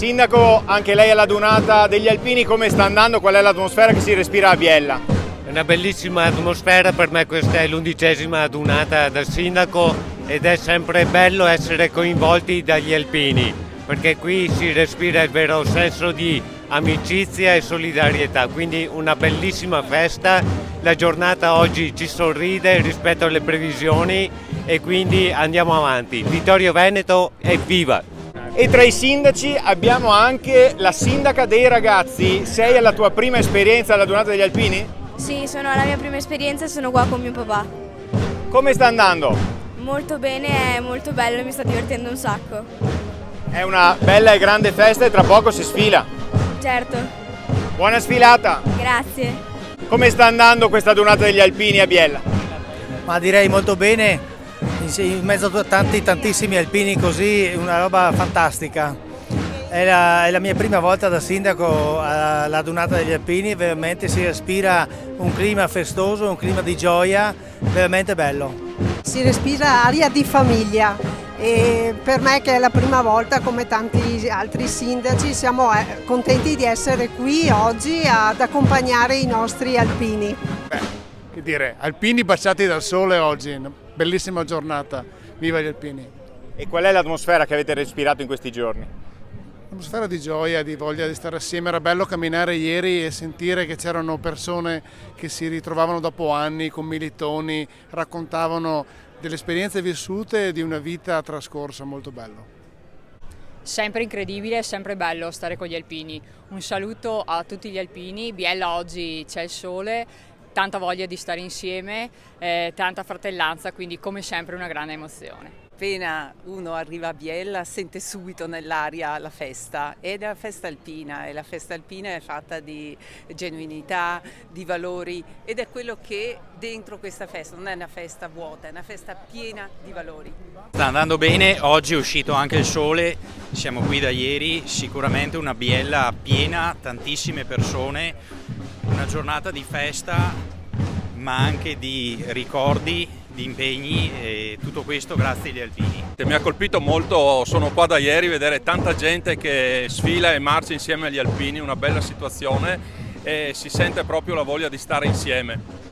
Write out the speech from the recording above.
Sindaco, anche lei alla Dunata degli Alpini, come sta andando? Qual è l'atmosfera che si respira a Biella? È una bellissima atmosfera, per me questa è l'11ª Dunata da sindaco ed è sempre bello essere coinvolti dagli alpini, perché qui si respira il vero senso di amicizia e solidarietà, quindi una bellissima festa. La giornata oggi ci sorride rispetto alle previsioni e quindi andiamo avanti. Vittorio Veneto, evviva! E tra i sindaci abbiamo anche la sindaca dei ragazzi. Sei alla tua prima esperienza alla Dunata degli Alpini? Sì, sono alla mia prima esperienza e sono qua con mio papà. Come sta andando? Molto bene, è molto bello e mi sto divertendo un sacco. È una bella e grande festa e tra poco si sfila. Certo, Buona sfilata! grazie. Come sta andando questa Dunata degli Alpini a Biella? Ma direi molto bene, in mezzo a tantissimi alpini così, una roba fantastica. È la mia prima volta da sindaco alla Dunata degli Alpini, veramente si respira un clima festoso, un clima di gioia, veramente bello. Si respira aria di famiglia e per me che è la prima volta, come tanti altri sindaci, siamo contenti di essere qui oggi ad accompagnare i nostri alpini. Che dire, alpini baciati dal sole oggi, una bellissima giornata, viva gli alpini. E qual è l'atmosfera che avete respirato in questi giorni? Atmosfera di gioia, di voglia di stare assieme, era bello camminare ieri e sentire che c'erano persone che si ritrovavano dopo anni con militoni, raccontavano delle esperienze vissute e di una vita trascorsa, molto bello. Sempre incredibile, è sempre bello stare con gli alpini. Un saluto a tutti gli alpini, Biella oggi c'è il sole, tanta voglia di stare insieme, tanta fratellanza, quindi come sempre una grande emozione. Appena uno arriva a Biella sente subito nell'aria la festa ed è la festa alpina e la festa alpina è fatta di genuinità, di valori ed è quello che dentro questa festa non è una festa vuota, è una festa piena di valori. Sta andando bene, oggi è uscito anche il sole, siamo qui da ieri, sicuramente una Biella piena, tantissime persone, una giornata di festa ma anche di ricordi, di impegni e tutto questo grazie agli alpini. Mi ha colpito molto, sono qua da ieri, vedere tanta gente che sfila e marcia insieme agli alpini, una bella situazione e si sente proprio la voglia di stare insieme.